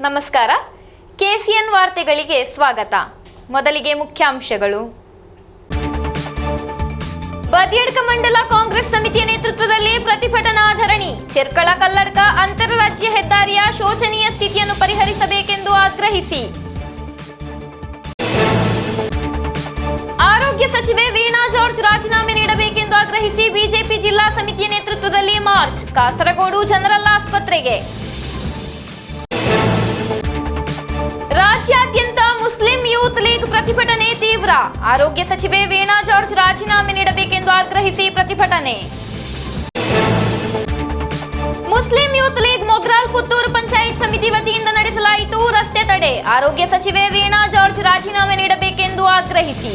ನಮಸ್ಕಾರ. ಕೆಸಿಎನ್ ವಾರ್ತೆಗಳಿಗೆ ಸ್ವಾಗತ. ಮೊದಲಿಗೆ ಮುಖ್ಯಾಂಶಗಳು. ಬದಿಯಡ್ಕ ಮಂಡಲ ಕಾಂಗ್ರೆಸ್ ಸಮಿತಿಯ ನೇತೃತ್ವದಲ್ಲಿ ಪ್ರತಿಭಟನಾ ಧರಣಿ. ಚೆರ್ಕಳ ಕಲ್ಲಡ್ಕ ಅಂತರರಾಜ್ಯ ಹೆದ್ದಾರಿಯ ಶೋಚನೀಯ ಸ್ಥಿತಿಯನ್ನು ಪರಿಹರಿಸಬೇಕೆಂದು ಆಗ್ರಹಿಸಿ. ಆರೋಗ್ಯ ಸಚಿವೆ ವೀಣಾ ಜಾರ್ಜ್ ರಾಜೀನಾಮೆ ನೀಡಬೇಕೆಂದು ಆಗ್ರಹಿಸಿ ಬಿಜೆಪಿ ಜಿಲ್ಲಾ ಸಮಿತಿಯ ನೇತೃತ್ವದಲ್ಲಿ ಮಾರ್ಚ್. ಕಾಸರಗೋಡು ಜನರಲ್ ಆಸ್ಪತ್ರೆಗೆ. ರಾಜ್ಯಾದ್ಯಂತ ಮುಸ್ಲಿಂ ಯೂತ್ ಲೀಗ್ ಪ್ರತಿಭಟನೆ ತೀವ್ರ. ಆರೋಗ್ಯ ಸಚಿವೆ ವೀಣಾ ಜಾರ್ಜ್ ರಾಜೀನಾಮೆ ನೀಡಬೇಕೆಂದು ಆಗ್ರಹಿಸಿ ಪ್ರತಿಭಟನೆ. Muslim Youth league Mogral Puttur panchayat ಸಮಿತಿ ವತಿಯಿಂದ ನಡೆಸಲಾಯಿತು ರಸ್ತೆ ತಡೆ. ಆರೋಗ್ಯ ಸಚಿವೆ ವೀಣಾ ಜಾರ್ಜ್ ರಾಜೀನಾಮೆ ನೀಡಬೇಕೆಂದು ಆಗ್ರಹಿಸಿ.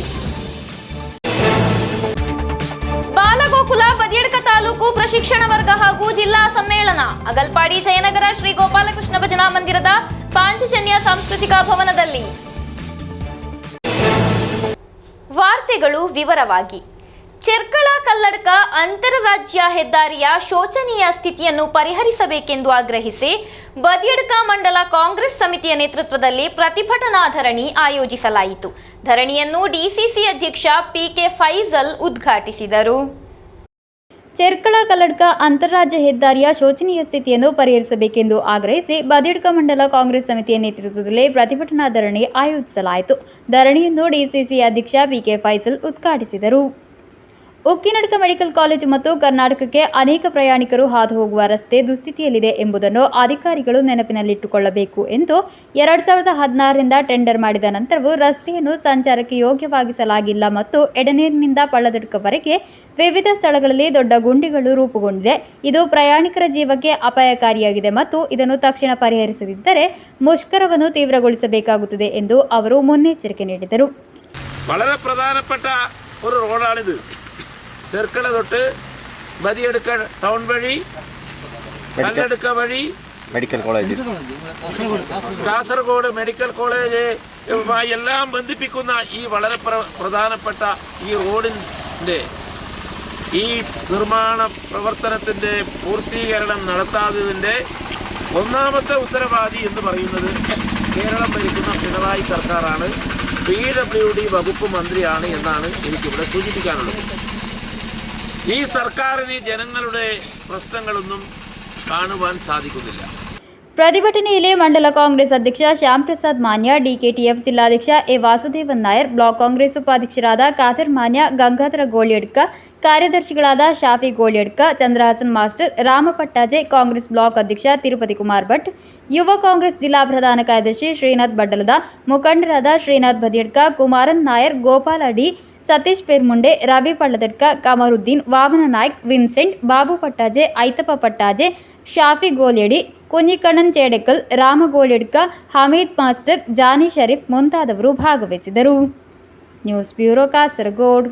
ಬಾಲಗೋಕುಲ ಬದಿಯಡ್ಕ ತಾಲೂಕು ಪ್ರಶಿಕ್ಷಣ ವರ್ಗ ಹಾಗೂ ಜಿಲ್ಲಾ ಸಮ್ಮೇಳನ. ಅಗಲ್ಪಾಡಿ ಜಯನಗರ ಶ್ರೀ ಗೋಪಾಲಕೃಷ್ಣ ಭಜನಾ ಮಂದಿರದ ಪಾಂಚಜನ್ಯ ಸಾಂಸ್ಕೃತಿಕ ಭವನದಲ್ಲಿ. ವಾರ್ತೆಗಳು ವಿವರವಾಗಿ. ಚೆರ್ಕಳ ಕಲ್ಲಡ್ಕ ಅಂತರರಾಜ್ಯ ಹೆದ್ದಾರಿಯ ಶೋಚನೀಯ ಸ್ಥಿತಿಯನ್ನು ಪರಿಹರಿಸಬೇಕೆಂದು ಆಗ್ರಹಿಸಿ ಬದಿಯಡ್ಕ ಮಂಡಲ ಕಾಂಗ್ರೆಸ್ ಸಮಿತಿಯ ನೇತೃತ್ವದಲ್ಲಿ ಪ್ರತಿಭಟನಾ ಧರಣಿ ಆಯೋಜಿಸಲಾಯಿತು. ಧರಣಿಯನ್ನು ಡಿಸಿಸಿ ಅಧ್ಯಕ್ಷ ಪಿಕೆ ಫೈಜಲ್ ಉದ್ಘಾಟಿಸಿದರು. ಚೆರ್ಕಳ ಕಲ್ಲಡ್ಕ ಅಂತರರಾಜ್ಯ ಹೆದ್ದಾರಿಯ ಶೋಚನೀಯ ಸ್ಥಿತಿಯನ್ನು ಪರಿಹರಿಸಬೇಕೆಂದು ಆಗ್ರಹಿಸಿ ಬದಿಯಡ್ಕ ಮಂಡಲ ಕಾಂಗ್ರೆಸ್ ಸಮಿತಿಯ ನೇತೃತ್ವದಲ್ಲಿ ಪ್ರತಿಭಟನಾ ಧರಣಿ ಆಯೋಜಿಸಲಾಯಿತು. ಧರಣಿಯನ್ನು ಡಿಸಿಸಿ ಅಧ್ಯಕ್ಷ ಪಿಕೆ ಫೈಜಲ್ ಉದ್ಘಾಟಿಸಿದರು. ಉಕ್ಕಿನಡ್ಕ ಮೆಡಿಕಲ್ ಕಾಲೇಜು ಮತ್ತು ಕರ್ನಾಟಕಕ್ಕೆ ಅನೇಕ ಪ್ರಯಾಣಿಕರು ಹಾದು ಹೋಗುವ ರಸ್ತೆ ದುಸ್ಥಿತಿಯಲ್ಲಿದೆ ಎಂಬುದನ್ನು ಅಧಿಕಾರಿಗಳು ನೆನಪಿನಲ್ಲಿಟ್ಟುಕೊಳ್ಳಬೇಕು ಎಂದು 2016ರಿಂದ ಟೆಂಡರ್ ಮಾಡಿದ ನಂತರವೂ ರಸ್ತೆಯನ್ನು ಸಂಚಾರಕ್ಕೆ ಯೋಗ್ಯವಾಗಿಸಲಾಗಿಲ್ಲ ಮತ್ತು ಎಡನೀರಿನಿಂದ ಪಳ್ಳದಡ್ಕವರೆಗೆ ವಿವಿಧ ಸ್ಥಳಗಳಲ್ಲಿ ದೊಡ್ಡ ಗುಂಡಿಗಳು ರೂಪುಗೊಂಡಿದೆ. ಇದು ಪ್ರಯಾಣಿಕರ ಜೀವಕ್ಕೆ ಅಪಾಯಕಾರಿಯಾಗಿದೆ ಮತ್ತು ಇದನ್ನು ತಕ್ಷಣ ಪರಿಹರಿಸದಿದ್ದರೆ ಮುಷ್ಕರವನ್ನು ತೀವ್ರಗೊಳಿಸಬೇಕಾಗುತ್ತದೆ ಎಂದು ಅವರು ಮುನ್ನೆಚ್ಚರಿಕೆ ನೀಡಿದರು. വളരെ പ്രധാനപ്പെട്ട ഒരു റോഡാണിത്. ചെർക്കള തൊട്ട് ബദിയടുക്ക ടൗൺ വഴി കല്ലടുക്ക വഴി medical college, Kasaragod medical college എല്ലാം ബന്ധിപ്പിക്കുന്ന ഈ വളരെ പ്രധാനപ്പെട്ട ഈ റോഡിൻ്റെ ഈ നിർമ്മാണ പ്രവർത്തനത്തിൻ്റെ പൂർത്തീകരണം നടത്താത്തതിൻ്റെ ഒന്നാമത്തെ ഉത്തരവാദി എന്ന് പറയുന്നത് കേരളം ഭരിക്കുന്ന പിണറായി സർക്കാരാണ്. PWD വകുപ്പ് മന്ത്രിയാണ് എന്നാണ് എനിക്കിവിടെ സൂചിപ്പിക്കാനുള്ളത്. ഈ സർക്കാരിന് ജനങ്ങളുടെ പ്രശ്നങ്ങളൊന്നും കാണുവാൻ സാധിക്കുന്നില്ല. ಪ್ರತಿಭಟನೆಯಲ್ಲಿ ಮಂಡಲ ಕಾಂಗ್ರೆಸ್ ಅಧ್ಯಕ್ಷ ಶ್ಯಾಮ್ ಪ್ರಸಾದ್ ಮಾನ್ಯ, ಡಿಕೆಟಿಎಫ್ ಜಿಲ್ಲಾಧ್ಯಕ್ಷ ಎ ವಾಸುದೇವನ್ ನಾಯರ್, ಬ್ಲಾಕ್ ಕಾಂಗ್ರೆಸ್ ಉಪಾಧ್ಯಕ್ಷರಾದ ಖಾದರ್ ಮಾನ್ಯ, ಗಂಗಾಧರ ಗೋಳ್ಯಡ್ಕ, ಕಾರ್ಯದರ್ಶಿಗಳಾದ ಶಾಫಿ ಗೋಳ್ಯಡ್ಕ, ಚಂದ್ರಹಾಸನ್ ಮಾಸ್ಟರ್, ರಾಮ ಪಟ್ಟಾಜೆ, ಕಾಂಗ್ರೆಸ್ ಬ್ಲಾಕ್ ಅಧ್ಯಕ್ಷ ತಿರುಪತಿ ಕುಮಾರ್ ಭಟ್, ಯುವ ಕಾಂಗ್ರೆಸ್ ಜಿಲ್ಲಾ ಪ್ರಧಾನ ಕಾರ್ಯದರ್ಶಿ ಶ್ರೀನಾಥ್ ಬಡ್ಡಲದ, ಮುಖಂಡರಾದ ಶ್ರೀನಾಥ್ ಬದಿಯಡ್ಕ, ಕುಮಾರನ್ ನಾಯರ್, ಗೋಪಾಲ್ ಅಡಿ, ಸತೀಶ್ ಪೇರ್ಮುಂಡೆ, ರವಿ ಪಳ್ಳದಡ್ಕ, ಕಮರುದ್ದೀನ್, ವಾಮನ ನಾಯ್ಕ್, ವಿನ್ಸೆಂಟ್, ಬಾಬು ಪಟ್ಟಾಜೆ, ಐತಪ್ಪ ಪಟ್ಟಾಜೆ, ಶಾಫಿ ಗೋಲ್ಯಡಿ, ಕುഞ്ഞിಕಣ್ಣನ್ ಚೇಡೆಕಲ್, ರಾಮ ಗೋಳ್ಯಡ್ಕ, ಹಮೀದ್ ಮಾಸ್ಟರ್, ಜಾನಿ ಶರೀಫ್ ಮುಂತಾದವರು ಭಾಗವಹಿಸಿದರು. News bureau, Kasaragod.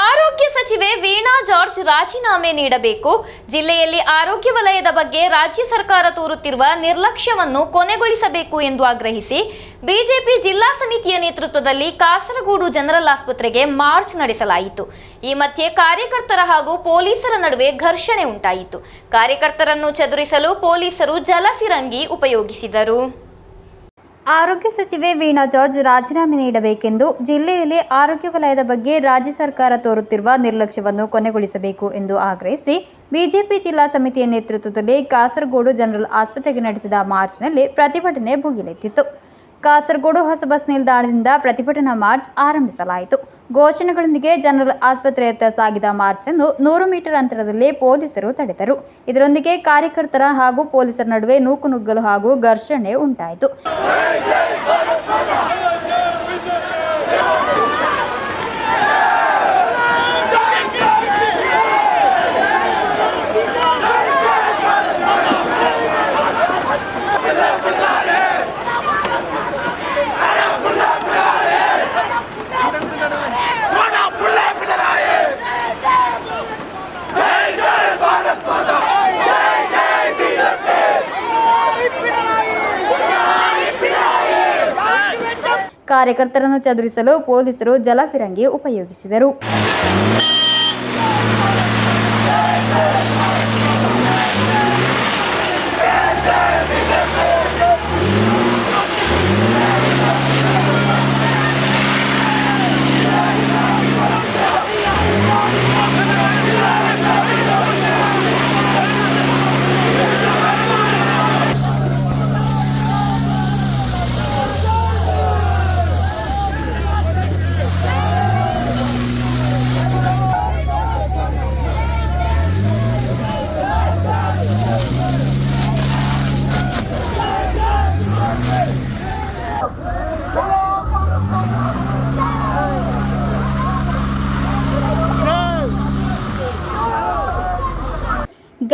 ಆರೋಗ್ಯ ಸಚಿವೆ ವೀಣಾ ಜಾರ್ಜ್ ರಾಜೀನಾಮೆ ನೀಡಬೇಕು. ಜಿಲ್ಲೆಯಲ್ಲಿ ಆರೋಗ್ಯ ವಲಯದ ಬಗ್ಗೆ ರಾಜ್ಯ ಸರ್ಕಾರ ತೋರುತ್ತಿರುವ ನಿರ್ಲಕ್ಷ್ಯವನ್ನು ಕೊನೆಗೊಳಿಸಬೇಕು ಎಂದು ಆಗ್ರಹಿಸಿ ಬಿಜೆಪಿ ಜಿಲ್ಲಾ ಸಮಿತಿಯ ನೇತೃತ್ವದಲ್ಲಿ ಕಾಸರಗೋಡು ಜನರಲ್ ಆಸ್ಪತ್ರೆಗೆ ಮಾರ್ಚ್ ನಡೆಸಲಾಯಿತು. ಈ ಮಧ್ಯೆ ಕಾರ್ಯಕರ್ತರ ಹಾಗೂ ಪೊಲೀಸರ ನಡುವೆ ಘರ್ಷಣೆ ಉಂಟಾಯಿತು. ಕಾರ್ಯಕರ್ತರನ್ನು ಚದುರಿಸಲು ಪೊಲೀಸರು ಜಲಫಿರಂಗಿ ಉಪಯೋಗಿಸಿದರು. ಆರೋಗ್ಯ ಸಚಿವೆ ವೀಣಾ ಜಾರ್ಜ್ ರಾಜೀನಾಮೆ ನೀಡಬೇಕೆಂದು ಜಿಲ್ಲೆಯಲ್ಲಿ ಆರೋಗ್ಯ ವಲಯದ ಬಗ್ಗೆ ರಾಜ್ಯ ಸರ್ಕಾರ ತೋರುತ್ತಿರುವ ನಿರ್ಲಕ್ಷ್ಯವನ್ನು ಕೊನೆಗೊಳಿಸಬೇಕು ಎಂದು ಆಗ್ರಹಿಸಿ ಬಿಜೆಪಿ ಜಿಲ್ಲಾ ಸಮಿತಿಯ ನೇತೃತ್ವದಲ್ಲಿ ಕಾಸರಗೋಡು ಜನರಲ್ ಆಸ್ಪತ್ರೆಗೆ ನಡೆಸಿದ ಮಾರ್ಚ್ನಲ್ಲಿ ಪ್ರತಿಭಟನೆ ಭುಗಿಲೆದ್ದಿತು. ಕಾಸರಗೋಡು ಹೊಸ ಬಸ್ ನಿಲ್ದಾಣದಿಂದ ಪ್ರತಿಭಟನಾ ಮಾರ್ಚ್ ಆರಂಭಿಸಲಾಯಿತು. ಘೋಷಣೆಗಳೊಂದಿಗೆ ಜನರಲ್ ಆಸ್ಪತ್ರೆಯತ್ತ ಸಾಗಿದ ಮಾರ್ಚ್ ಅನ್ನು 100 ಮೀಟರ್ ಅಂತರದಲ್ಲಿ ಪೊಲೀಸರು ತಡೆದರು. ಇದರೊಂದಿಗೆ ಕಾರ್ಯಕರ್ತರ ಹಾಗೂ ಪೊಲೀಸರ ನಡುವೆ ನೂಕುನುಗ್ಗಲು ಹಾಗೂ ಘರ್ಷಣೆ ಉಂಟಾಯಿತು. ಕಾರ್ಯಕರ್ತರನ್ನು ಚದುರಿಸಲು ಪೊಲೀಸರು ಜಲಫಿರಂಗಿ ಉಪಯೋಗಿಸಿದರು.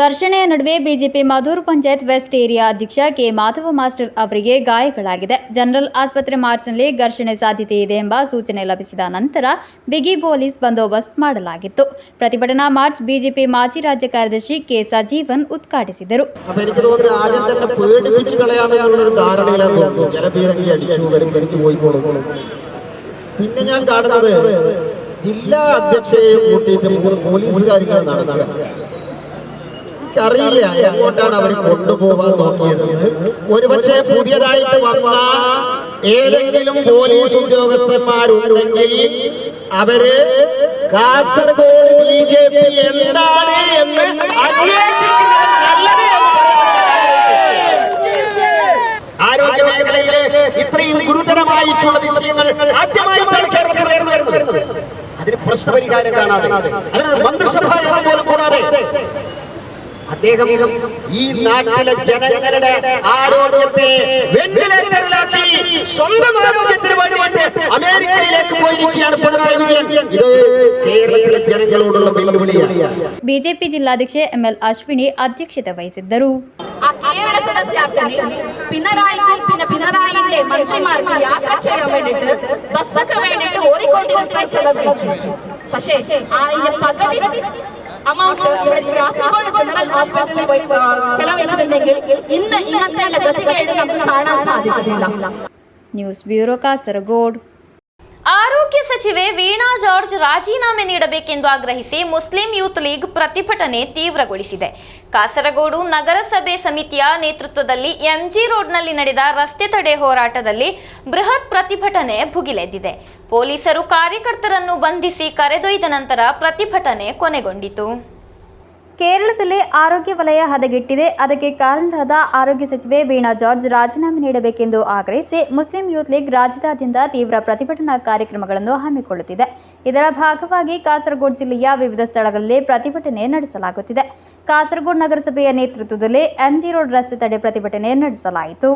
ಘರ್ಷಣೆಯ ನಡುವೆ BJP Madhur panchayat west area ಅಧ್ಯಕ್ಷ ಕೆ ಮಾಧವ ಮಾಸ್ಟರ್ ಅವರಿಗೆ ಗಾಯಗಳಾಗಿದೆ. ಜನರಲ್ ಆಸ್ಪತ್ರೆ ಮಾರ್ಚ್ನಲ್ಲಿ ಘರ್ಷಣೆ ಸಾಧ್ಯತೆ ಇದೆ ಎಂಬ ಸೂಚನೆ ಲಭಿಸಿದ ನಂತರ ಬಿಗಿ ಪೊಲೀಸ್ ಬಂದೋಬಸ್ತ್ ಮಾಡಲಾಗಿತ್ತು. പ്രതിഭಟനാ മാർച്ച് ബിജെപി മാജി രാജ്യ കാര്യദർശി കെ സജീവൻ ഉദ്ഘാಟಿಸಿದರು. എനിക്ക് തോന്നുന്നു ആദ്യം തന്നെ പേടിപ്പിച്ച് കളയാമെന്നുള്ളൊരു ധാരണയിലാണ് തോന്നുന്നു. ജലപീരങ്കി അടിച്ചു വരുമ്പോ പോയിക്കോളും. പിന്നെ ഞാൻ കാണുന്നത് ജില്ലാ അധ്യക്ഷയെ കൂട്ടിയിട്ട് 3 പോലീസുകാരികൾ നടക്കുക. അറിയില്ല എങ്ങോട്ടാണ് അവർ കൊണ്ടുപോകാൻ നോക്കിയതെന്ന്. ഒരുപക്ഷെ പുതിയതായിട്ട് വന്ന ഏതെങ്കിലും പോലീസ് ഉദ്യോഗസ്ഥന്മാരുണ്ടെങ്കിൽ അവര് കാസർഗോഡ് BJP എന്താണ് എന്ന് അന്വേഷിക്കുന്നത് നല്ലത് എന്ന് ആരോഗ്യ മേഖലയിലെ ഇത്രയും ഗുരുതരമായിട്ടുള്ള വിഷയങ്ങൾ ആദ്യമായിട്ടാണ് കേരളത്തിൽ ഉയർന്നു വരുന്നത്. അതിന് പ്രശ്നപരിഹാരം കാണാതെ, അതിനൊരു മന്ത്രിസഭാ യോഗം പോലും കൂടാതെ അദ്ദേഹം ഈ നാട്ടിലെ ജനങ്ങളുടെ ആരോഗ്യത്തെ വെന്റിലേറ്ററിലാക്കി സ്വന്തം ആരോഗ്യത്തിന് വേണ്ടിയിട്ട് അമേരിക്കയിലേക്ക് പോയിരിക്കുകയാണ് പിണറായി വിജയൻ. ഇത് കേരളത്തിലെ ജനങ്ങളോടുള്ള വെല്ലുവിളിയാണ്. ಬಿಜೆಪಿ ಜಿಲ್ಲಾಧ್ಯಕ್ಷೆ ಎಂಎಲ್ ಅಶ್ವಿನಿ ಅಧ್ಯಕ್ಷತೆ ವಹಿಸಿದ್ದರು. ആ കേരള സദസ്യാർത്ഥിനി പിണറായിക്കും പിന്നെ പിണറായിന്റെ മന്ത്രിമാർക്ക് യാത്ര ചെയ്യാൻ വേണ്ടിട്ട് ബസ്സൊക്കെ വേണ്ടിട്ട് ഓടിക്കൊണ്ടിരുന്ന ചെലവഴിച്ചു. പക്ഷേ അതിന്റെ പകുതി അമൗണ്ട് ഇവിടെ കാസർഗോഡ് ജനറൽ ഹോസ്പിറ്റലിൽ പോയി ചെലവഴിച്ചിട്ടുണ്ടെങ്കിൽ ഇന്ന് ഇങ്ങനത്തെ ഗതികേട് നമുക്ക് കാണാൻ സാധിക്കുന്നില്ല. News bureau Kasaragod. ಆರೋಗ್ಯ ಸಚಿವೆ ವೀಣಾ ಜಾರ್ಜ್ ರಾಜೀನಾಮೆ ನೀಡಬೇಕೆಂದು ಆಗ್ರಹಿಸಿ ಮುಸ್ಲಿಂ ಯೂತ್ ಲೀಗ್ ಪ್ರತಿಭಟನೆ ತೀವ್ರಗೊಳಿಸಿದೆ. ಕಾಸರಗೋಡು ನಗರಸಭೆ ಸಮಿತಿಯ ನೇತೃತ್ವದಲ್ಲಿ ಎಂಜಿ ರೋಡ್ನಲ್ಲಿ ನಡೆದ ರಸ್ತೆ ತಡೆ ಹೋರಾಟದಲ್ಲಿ ಬೃಹತ್ ಪ್ರತಿಭಟನೆ ಭುಗಿಲೆದ್ದಿದೆ. ಪೊಲೀಸರು ಕಾರ್ಯಕರ್ತರನ್ನು ಬಂಧಿಸಿ ಕರೆದೊಯ್ದ ನಂತರ ಪ್ರತಿಭಟನೆ ಕೊನೆಗೊಂಡಿತು. ಕೇರಳದಲ್ಲಿ ಆರೋಗ್ಯ ವಲಯ ಹದಗೆಟ್ಟಿದೆ. ಅದಕ್ಕೆ ಕಾರಣರಾದ ಆರೋಗ್ಯ ಸಚಿವೆ ವೀಣಾ ಜಾರ್ಜ್ ರಾಜೀನಾಮೆ ನೀಡಬೇಕೆಂದು ಆಗ್ರಹಿಸಿ ಮುಸ್ಲಿಂ ಯೂತ್ ಲೀಗ್ ರಾಜ್ಯದಾದ್ಯಂತ ತೀವ್ರ ಪ್ರತಿಭಟನಾ ಕಾರ್ಯಕ್ರಮಗಳನ್ನು ಹಮ್ಮಿಕೊಳ್ಳುತ್ತಿದೆ. ಇದರ ಭಾಗವಾಗಿ ಕಾಸರಗೋಡು ಜಿಲ್ಲೆಯ ವಿವಿಧ ಸ್ಥಳಗಳಲ್ಲಿ ಪ್ರತಿಭಟನೆ ನಡೆಸಲಾಗುತ್ತಿದೆ. ಕಾಸರಗೋಡು ನಗರಸಭೆಯ ನೇತೃತ್ವದಲ್ಲಿ ಎಂಜಿ ರೋಡ್ ರಸ್ತೆ ತಡೆ ಪ್ರತಿಭಟನೆ ನಡೆಸಲಾಯಿತು.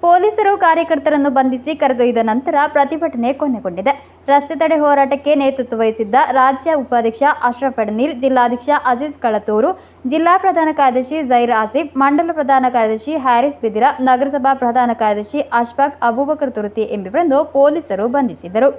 ಪೊಲೀಸರು ಕಾರ್ಯಕರ್ತರನ್ನು ಬಂಧಿಸಿ ಕರೆದೊಯ್ದ ನಂತರ ಪ್ರತಿಭಟನೆ ಕೊನೆಗೊಂಡಿದೆ. ರಸ್ತೆ ತಡೆ ಹೋರಾಟಕ್ಕೆ ನೇತೃತ್ವ ವಹಿಸಿದ್ದ ರಾಜ್ಯ ಉಪಾಧ್ಯಕ್ಷ ಅಶ್ರಫ್ ಅಡನೀರ್, ಜಿಲ್ಲಾಧ್ಯಕ್ಷ ಅಜೀಜ್ ಕಳತೂರು, ಜಿಲ್ಲಾ ಪ್ರಧಾನ ಕಾರ್ಯದರ್ಶಿ ಜೈರ್ ಆಸಿಫ್, ಮಂಡಲ ಪ್ರಧಾನ ಕಾರ್ಯದರ್ಶಿ ಹ್ಯಾರಿಸ್ ಬಿದಿರ, ನಗರಸಭಾ ಪ್ರಧಾನ ಕಾರ್ಯದರ್ಶಿ ಅಶ್ಫಾಕ್ ಅಬೂಬಕರ್ ತುರ್ತಿ ಎಂಬುವರನ್ನು ಪೊಲೀಸರು ಬಂಧಿಸಿದರು.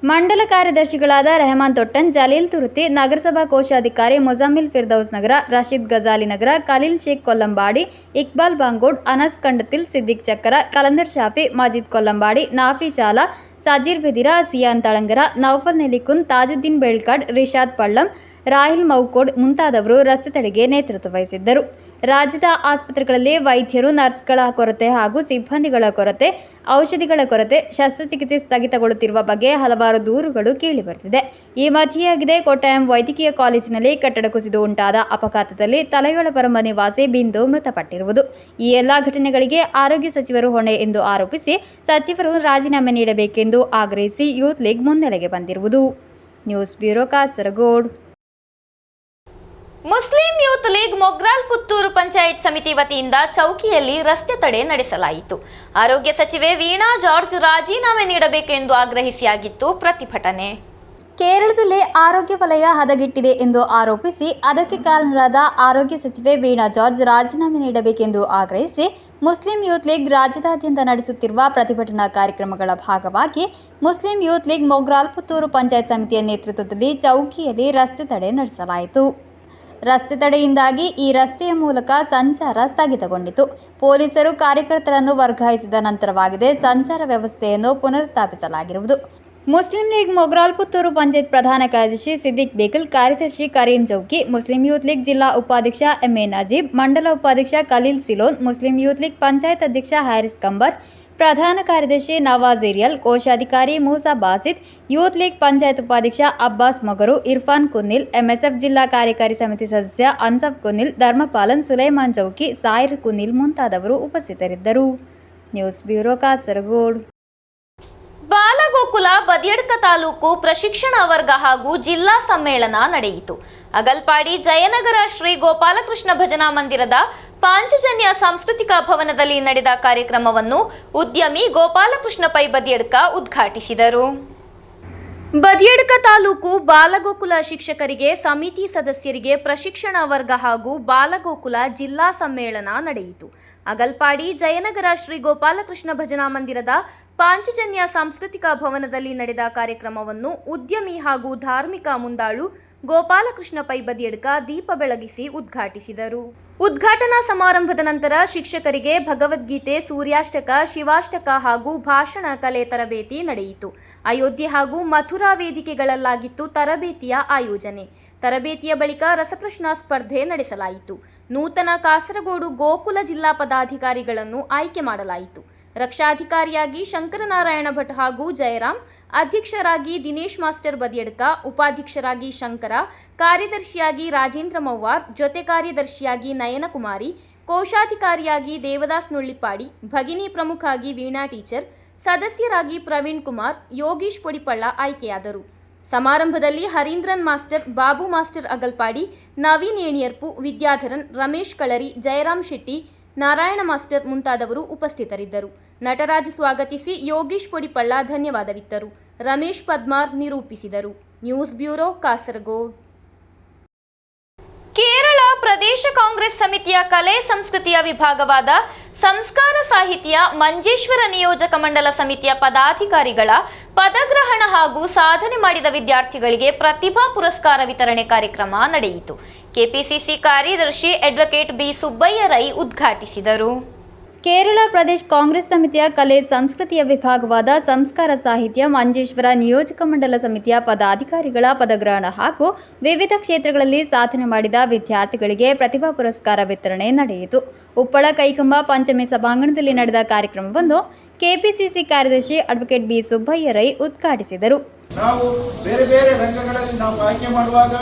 ಮಂಡಲ ಕಾರ್ಯದರ್ಶಿಗಳಾದ ರೆಹಮಾನ್ ತೊಟ್ಟನ್, ಜಲೀಲ್ ತುರ್ತಿ, ನಗರಸಭಾ ಕೋಶಾಧಿಕಾರಿ ಮುಜಾಮಿಲ್ ಫಿರ್ದೌಸ್ ನಗರ, ರಶೀದ್ ಗಜಾಲಿ ನಗರ, ಖಲೀಲ್ ಶೇಖ್ ಕೊಲ್ಲಂಬಾಡಿ, ಇಕ್ಬಾಲ್ ಬಾಂಗೋಡ್, ಅನಸ್ ಕಂಡತಿಲ್, ಸಿದ್ದಿಕ್ ಚಕ್ಕರ, ಕಲಂದರ್ ಶಾಫಿ, ಮಾಜಿದ್ ಕೊಲ್ಲಂಬಾಡಿ, ನಾಫಿ ಚಾಲಾ, ಸಾಜೀರ್ ಬೆದಿರ, ಸಿಯಾನ್ ತಳಂಗರ, ನೌಫಲ್ ನೆಲಿಕುನ್, ತಾಜುದ್ದೀನ್ ಬೇಳ್ಕಾಡ್, ರಿಷಾದ್ ಪಳ್ಳಂ, ರಾಹಿಲ್ ಮೌಕೋಡ್ ಮುಂತಾದವರು ರಸ್ತೆ ತಡೆಗೆ ನೇತೃತ್ವ ವಹಿಸಿದ್ದರು. ರಾಜ್ಯದ ಆಸ್ಪತ್ರೆಗಳಲ್ಲಿ ವೈದ್ಯರು, ನರ್ಸ್ಗಳ ಕೊರತೆ ಹಾಗೂ ಸಿಬ್ಬಂದಿಗಳ ಕೊರತೆ, ಔಷಧಿಗಳ ಕೊರತೆ, ಶಸ್ತ್ರಚಿಕಿತ್ಸೆ ಸ್ಥಗಿತಗೊಳ್ಳುತ್ತಿರುವ ಬಗ್ಗೆ ಹಲವಾರು ದೂರುಗಳು ಕೇಳಿಬರುತ್ತಿದೆ. ಈ ಮಧ್ಯೆಯಾಗಿದೆ ಕೊಟ್ಟಾಯಂ ವೈದ್ಯಕೀಯ ಕಾಲೇಜಿನಲ್ಲಿ ಕಟ್ಟಡ ಕುಸಿದು ಉಂಟಾದ ಅಪಘಾತದಲ್ಲಿ ತಲೆಯೊಳಪರಂಬ ನಿವಾಸಿ ಬಿಂದು ಮೃತಪಟ್ಟಿರುವುದು. ಈ ಎಲ್ಲಾ ಘಟನೆಗಳಿಗೆ ಆರೋಗ್ಯ ಸಚಿವರು ಹೊಣೆ ಎಂದು ಆರೋಪಿಸಿ ಸಚಿವರು ರಾಜೀನಾಮೆ ನೀಡಬೇಕೆಂದು ಆಗ್ರಹಿಸಿ ಯೂತ್ ಲೀಗ್ ಮುನ್ನೆಲೆಗೆ ಬಂದಿರುವುದು. News bureau Kasaragod. Muslim Youth league Mogral Puttur panchayat ಸಮಿತಿ ವತಿಯಿಂದ ಚೌಕಿಯಲ್ಲಿ ರಸ್ತೆ ತಡೆ ನಡೆಸಲಾಯಿತು. ಆರೋಗ್ಯ ಸಚಿವೆ ವೀಣಾ ಜಾರ್ಜ್ ರಾಜೀನಾಮೆ ನೀಡಬೇಕೆಂದು ಆಗ್ರಹಿಸಿಯಾಗಿತ್ತು ಪ್ರತಿಭಟನೆ. ಕೇರಳದಲ್ಲಿ ಆರೋಗ್ಯ ವಲಯ ಹದಗೆಟ್ಟಿದೆ ಎಂದು ಆರೋಪಿಸಿ ಅದಕ್ಕೆ ಕಾರಣರಾದ ಆರೋಗ್ಯ ಸಚಿವೆ ವೀಣಾ ಜಾರ್ಜ್ ರಾಜೀನಾಮೆ ನೀಡಬೇಕೆಂದು ಆಗ್ರಹಿಸಿ ಮುಸ್ಲಿಂ ಯೂತ್ ಲೀಗ್ ರಾಜ್ಯದಾದ್ಯಂತ ನಡೆಸುತ್ತಿರುವ ಪ್ರತಿಭಟನಾ ಕಾರ್ಯಕ್ರಮಗಳ ಭಾಗವಾಗಿ Muslim Youth league Mogral Puttur panchayat ಸಮಿತಿಯ ನೇತೃತ್ವದಲ್ಲಿ ಚೌಕಿಯಲ್ಲಿ ರಸ್ತೆ ತಡೆ ನಡೆಸಲಾಯಿತು. ರಸ್ತೆ ತಡೆಯಿಂದಾಗಿ ಈ ರಸ್ತೆಯ ಮೂಲಕ ಸಂಚಾರ ಸ್ಥಗಿತಗೊಂಡಿತು. ಪೊಲೀಸರು ಕಾರ್ಯಕರ್ತರನ್ನು ವರ್ಗಾಯಿಸಿದ ನಂತರವಾಗಿದೆ ಸಂಚಾರ ವ್ಯವಸ್ಥೆಯನ್ನು ಪುನರ್ಸ್ಥಾಪಿಸಲಾಗಿರುವುದು. ಮುಸ್ಲಿಂ ಲೀಗ್ ಮೊಗ್ರಾಲ್ ಪುತ್ತೂರು ಪಂಚಾಯತ್ ಪ್ರಧಾನ ಕಾರ್ಯದರ್ಶಿ ಸಿದ್ದಿಕ್ ಬೇಗಲ್, ಕಾರ್ಯದರ್ಶಿ Kareem Chowki, Muslim Youth League ಜಿಲ್ಲಾ ಉಪಾಧ್ಯಕ್ಷ ಎಂಎ ನಜೀಬ್, ಮಂಡಲ ಉಪಾಧ್ಯಕ್ಷ Khaleel Ceylon, Muslim Youth League panchayat ಅಧ್ಯಕ್ಷ ಹ್ಯಾರಿಸ್ ಕಂಬರ್, ಪ್ರಧಾನ ಕಾರ್ಯದರ್ಶಿ ನವಾಜ್ ಏರಿಯಲ್, ಕೋಶಾಧಿಕಾರಿ ಮೂಸಾ ಬಾಸಿತ್, ಯೂತ್ ಲೀಗ್ ಪಂಚಾಯತ್ ಉಪಾಧ್ಯಕ್ಷ ಅಬ್ಬಾಸ್ ಮೊಗರು, ಇರ್ಫಾನ್ ಕುನ್ನಿಲ್, ಎಂಎಸ್ಎಫ್ ಜಿಲ್ಲಾ ಕಾರ್ಯಕಾರಿ ಸಮಿತಿ ಸದಸ್ಯ ಅನ್ಸಫ್ ಕುನ್ನಿಲ್, ಧರ್ಮಪಾಲನ್, ಸುಲೈಮಾನ್ ಚೌಕಿ, ಸಾಯಿರ್ ಕುನ್ನಿಲ್ ಮುಂತಾದವರು ಉಪಸ್ಥಿತರಿದ್ದರು. News bureau, Kasaragod. ಬಾಲಗೋಕುಲ ಬದಿಯಡ್ಕ ತಾಲೂಕು ಪ್ರಶಿಕ್ಷಣ ವರ್ಗ ಹಾಗೂ ಜಿಲ್ಲಾ ಸಮ್ಮೇಳನ ನಡೆಯಿತು. ಅಗಲ್ಪಾಡಿ ಜಯನಗರ ಶ್ರೀ ಗೋಪಾಲಕೃಷ್ಣ ಭಜನಾ ಮಂದಿರದ ಪಾಂಚಜನ್ಯ ಸಾಂಸ್ಕೃತಿಕ ಭವನದಲ್ಲಿ ನಡೆದ ಕಾರ್ಯಕ್ರಮವನ್ನು ಉದ್ಯಮಿ ಗೋಪಾಲಕೃಷ್ಣ ಪೈ ಬದಿಯಡ್ಕ ಉದ್ಘಾಟಿಸಿದರು. ಬದಿಯಡ್ಕ ತಾಲೂಕು ಬಾಲಗೋಕುಲ ಶಿಕ್ಷಕರಿಗೆ ಸಮಿತಿ ಸದಸ್ಯರಿಗೆ ಪ್ರಶಿಕ್ಷಣ ವರ್ಗ ಹಾಗೂ ಬಾಲಗೋಕುಲ ಜಿಲ್ಲಾ ಸಮ್ಮೇಳನ ನಡೆಯಿತು. ಅಗಲ್ಪಾಡಿ ಜಯನಗರ ಶ್ರೀ ಗೋಪಾಲಕೃಷ್ಣ ಭಜನಾ ಮಂದಿರದ ಪಾಂಚಜನ್ಯ ಸಾಂಸ್ಕೃತಿಕ ಭವನದಲ್ಲಿ ನಡೆದ ಕಾರ್ಯಕ್ರಮವನ್ನು ಉದ್ಯಮಿ ಹಾಗೂ ಧಾರ್ಮಿಕ ಮುಂದಾಳು ಗೋಪಾಲಕೃಷ್ಣ ಪೈ ಬದಿಯಡ್ಕ ದೀಪ ಬೆಳಗಿಸಿ ಉದ್ಘಾಟಿಸಿದರು. ಉದ್ಘಾಟನಾ ಸಮಾರಂಭದ ನಂತರ ಶಿಕ್ಷಕರಿಗೆ ಭಗವದ್ಗೀತೆ, ಸೂರ್ಯಾಷ್ಟಕ, ಶಿವಾಷ್ಟಕ ಹಾಗೂ ಭಾಷಣ ಕಲೆ ತರಬೇತಿ ನಡೆಯಿತು. ಅಯೋಧ್ಯೆ ಹಾಗೂ ಮಥುರಾ ವೇದಿಕೆಗಳಲ್ಲಾಗಿತ್ತು ತರಬೇತಿಯ ಆಯೋಜನೆ. ತರಬೇತಿಯ ಬಳಿಕ ರಸಪ್ರಶ್ನಾ ಸ್ಪರ್ಧೆ ನಡೆಸಲಾಯಿತು. ನೂತನ ಕಾಸರಗೋಡು ಗೋಕುಲ ಜಿಲ್ಲಾ ಪದಾಧಿಕಾರಿಗಳನ್ನು ಆಯ್ಕೆ ಮಾಡಲಾಯಿತು. ರಕ್ಷಾಧಿಕಾರಿಯಾಗಿ ಶಂಕರನಾರಾಯಣ ಭಟ್ ಹಾಗೂ ಜಯರಾಮ್, ಅಧ್ಯಕ್ಷರಾಗಿ ದಿನೇಶ್ ಮಾಸ್ಟರ್ ಬದಿಯಡ್ಕ, ಉಪಾಧ್ಯಕ್ಷರಾಗಿ ಶಂಕರ, ಕಾರ್ಯದರ್ಶಿಯಾಗಿ ರಾಜೇಂದ್ರ ಮವ್ವಾರ್, ಜೊತೆ ಕಾರ್ಯದರ್ಶಿಯಾಗಿ ನಯನಕುಮಾರಿ, ಕೋಶಾಧಿಕಾರಿಯಾಗಿ ದೇವದಾಸ್ ನುಳ್ಳಿಪಾಡಿ, ಭಗಿನಿ ಪ್ರಮುಖಾಗಿ ವೀಣಾ ಟೀಚರ್, ಸದಸ್ಯರಾಗಿ ಪ್ರವೀಣ್ ಕುಮಾರ್, ಯೋಗೀಶ್ ಪೊಡಿಪಳ್ಳ ಆಯ್ಕೆಯಾದರು. ಸಮಾರಂಭದಲ್ಲಿ Harindran master, Babu master Agalpady, Naveen Eniyarpu, Vidyadharan, Ramesh Kalari, Jayaram Shetty, Narayana master ಮುಂತಾದವರು ಉಪಸ್ಥಿತರಿದ್ದರು. ನಟರಾಜ್ ಸ್ವಾಗತಿಸಿ ಯೋಗೀಶ್ ಪೊಡಿಪಳ್ಳ ಧನ್ಯವಾದವಿತ್ತರು. ರಮೇಶ್ ಪದ್ಮಾರ್ ನಿರೂಪಿಸಿದರು. News bureau, Kasaragod. ಕೇರಳ ಪ್ರದೇಶ ಕಾಂಗ್ರೆಸ್ ಸಮಿತಿಯ ಕಲೆ ಸಂಸ್ಕೃತಿಯ ವಿಭಾಗವಾದ ಸಂಸ್ಕಾರ ಸಾಹಿತ್ಯ ಮಂಜೇಶ್ವರ ನಿಯೋಜಕ ಮಂಡಲ ಸಮಿತಿಯ ಪದಾಧಿಕಾರಿಗಳ ಪದಗ್ರಹಣ ಹಾಗೂ ಸಾಧನೆ ಮಾಡಿದ ವಿದ್ಯಾರ್ಥಿಗಳಿಗೆ ಪ್ರತಿಭಾ ಪುರಸ್ಕಾರ ವಿತರಣೆ ಕಾರ್ಯಕ್ರಮ ನಡೆಯಿತು. ಕೆಪಿಸಿಸಿ ಕಾರ್ಯದರ್ಶಿ ಅಡ್ವೊಕೇಟ್ ಬಿ ಸುಬ್ಬಯ್ಯ ರೈ ಉದ್ಘಾಟಿಸಿದರು. ಕೇರಳ ಪ್ರದೇಶ ಕಾಂಗ್ರೆಸ್ ಸಮಿತಿಯ ಕಲೆ ಸಂಸ್ಕೃತಿಯ ವಿಭಾಗವಾದ ಸಂಸ್ಕಾರ ಸಾಹಿತ್ಯ ಮಂಜೇಶ್ವರ ನಿಯೋಜಕ ಮಂಡಲ ಸಮಿತಿಯ ಪದಾಧಿಕಾರಿಗಳ ಪದಗ್ರಹಣ ಹಾಗೂ ವಿವಿಧ ಕ್ಷೇತ್ರಗಳಲ್ಲಿ ಸಾಧನೆ ಮಾಡಿದ ವಿದ್ಯಾರ್ಥಿಗಳಿಗೆ ಪ್ರತಿಭಾ ಪುರಸ್ಕಾರ ವಿತರಣೆ ನಡೆಯಿತು. ಉಪ್ಪಳ ಕೈಕಂಬ ಪಂಚಮಿ ಸಭಾಂಗಣದಲ್ಲಿ ನಡೆದ ಕಾರ್ಯಕ್ರಮವನ್ನು ಕೆಪಿಸಿಸಿ ಕಾರ್ಯದರ್ಶಿ ಅಡ್ವೊಕೇಟ್ ಬಿ ಸುಬ್ಬಯ್ಯ ರೈ ಉದ್ಘಾಟಿಸಿದರು. ನಾವು ಬೇರೆ ಬೇರೆ ರಂಗಗಳಲ್ಲಿ ನಾವು ಆಯ್ಕೆ ಮಾಡುವಾಗ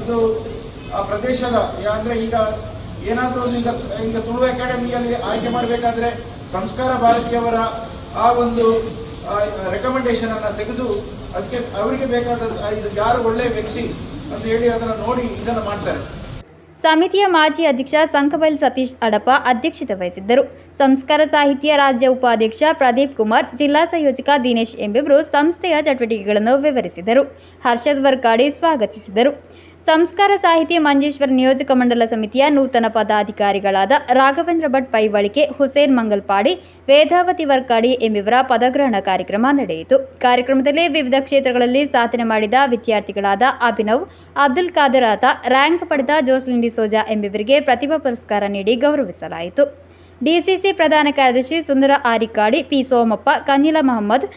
ಇದು ಆ ಪ್ರದೇಶದ ಅಂದ್ರೆ ಈಗ ಏನಾದರೂ ಈಗ ತುಳು ಅಕಾಡೆಮಿಯಲ್ಲಿ ಆಯ್ಕೆ ಮಾಡಬೇಕಾದ್ರೆ ಸಂಸ್ಕಾರ ಭಾರತಿಯವರ ಆ ಒಂದು ರೆಕಮೆಂಡೇಶನ್ ಅನ್ನು ತೆಗೆದು ಅದಕ್ಕೆ ಅವರಿಗೆ ಬೇಕಾದ ಇದು ಯಾರು ಒಳ್ಳೆಯ ವ್ಯಕ್ತಿ ಅಂತ ಹೇಳಿ ಅದನ್ನು ನೋಡಿ ಇದನ್ನು ಮಾಡ್ತಾರೆ. ಸಮಿತಿಯ ಮಾಜಿ ಅಧ್ಯಕ್ಷ ಸಂಕಬೈಲ್ ಸತೀಶ್ ಅಡಪ ಅಧ್ಯಕ್ಷತೆ ವಹಿಸಿದ್ದರು. ಸಂಸ್ಕಾರ ಸಾಹಿತ್ಯ ರಾಜ್ಯ ಉಪಾಧ್ಯಕ್ಷ ಪ್ರದೀಪ್ ಕುಮಾರ್, ಜಿಲ್ಲಾ ಸಂಯೋಜಕ ದಿನೇಶ್ ಎಂಬಿವರು ಸಂಸ್ಥೆಯ ಚಟುವಟಿಕೆಗಳನ್ನು ವಿವರಿಸಿದರು. ಹರ್ಷದ್ ವರ್ಕಾಡಿ ಸ್ವಾಗತಿಸಿದರು. ಸಂಸ್ಕಾರ ಸಾಹಿತ್ಯ ಮಂಜೇಶ್ವರ ನಿಯೋಜಕ ಮಂಡಲ ಸಮಿತಿಯ ನೂತನ ಪದಾಧಿಕಾರಿಗಳಾದ ರಾಘವೇಂದ್ರ ಭಟ್ ಪೈವಳಿಕೆ, ಹುಸೇನ್ ಮಂಗಲ್ಪಾಡಿ, ವೇದಾವತಿ ವರ್ಕಾಡಿ ಎಂಬಿವರ ಪದಗ್ರಹಣ ಕಾರ್ಯಕ್ರಮ ನಡೆಯಿತು. ಕಾರ್ಯಕ್ರಮದಲ್ಲಿ ವಿವಿಧ ಕ್ಷೇತ್ರಗಳಲ್ಲಿ ಸಾಧನೆ ಮಾಡಿದ ವಿದ್ಯಾರ್ಥಿಗಳಾದ ಅಭಿನವ್, ಅಬ್ದುಲ್ ಖಾದರ್ ಆತ, ರ್ಯಾಂಕ್ ಪಡೆದ ಜೋಸ್ಲಿನ್ ಡಿಸೋಜಾ ಎಂಬಿವರಿಗೆ ಪ್ರತಿಭಾ ಪುರಸ್ಕಾರ ನೀಡಿ ಗೌರವಿಸಲಾಯಿತು. ಡಿಸಿಸಿ ಪ್ರಧಾನ ಕಾರ್ಯದರ್ಶಿ ಸುಂದರ ಆರಿಕಾಡಿ, ಪಿ ಸೋಮಪ್ಪ, ಕನ್ನಿಲಾ ಮಹಮ್ಮದ್,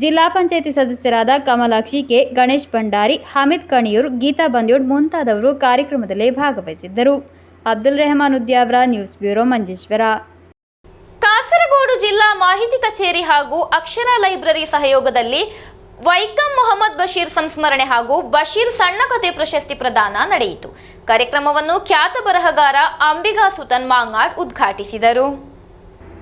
ಜಿಲ್ಲಾ ಪಂಚಾಯಿತಿ ಸದಸ್ಯರಾದ ಕಮಲಾಕ್ಷಿ ಕೆ, ಗಣೇಶ್ ಭಂಡಾರಿ, ಹಮೀದ್ ಕಣಿಯೂರ್, ಗೀತಾ ಬಂದ್ಯೋಡ್ ಮುಂತಾದವರು ಕಾರ್ಯಕ್ರಮದಲ್ಲಿ ಭಾಗವಹಿಸಿದ್ದರು. Abdul Rahman Udyavara, news bureau, Manjeshwar. ಕಾಸರಗೋಡು ಜಿಲ್ಲಾ ಮಾಹಿತಿ ಕಚೇರಿ ಹಾಗೂ ಅಕ್ಷರ ಲೈಬ್ರರಿ ಸಹಯೋಗದಲ್ಲಿ ವೈಕಂ ಮೊಹಮ್ಮದ್ ಬಶೀರ್ ಸಂಸ್ಮರಣೆ ಹಾಗೂ ಬಶೀರ್ ಸಣ್ಣ ಕಥೆ ಪ್ರಶಸ್ತಿ ಪ್ರದಾನ ನಡೆಯಿತು. ಕಾರ್ಯಕ್ರಮವನ್ನು ಖ್ಯಾತ ಬರಹಗಾರ ಅಂಬಿಗಾ ಸುತನ್ ಮಾಂಗಾಡ್ ಉದ್ಘಾಟಿಸಿದರು.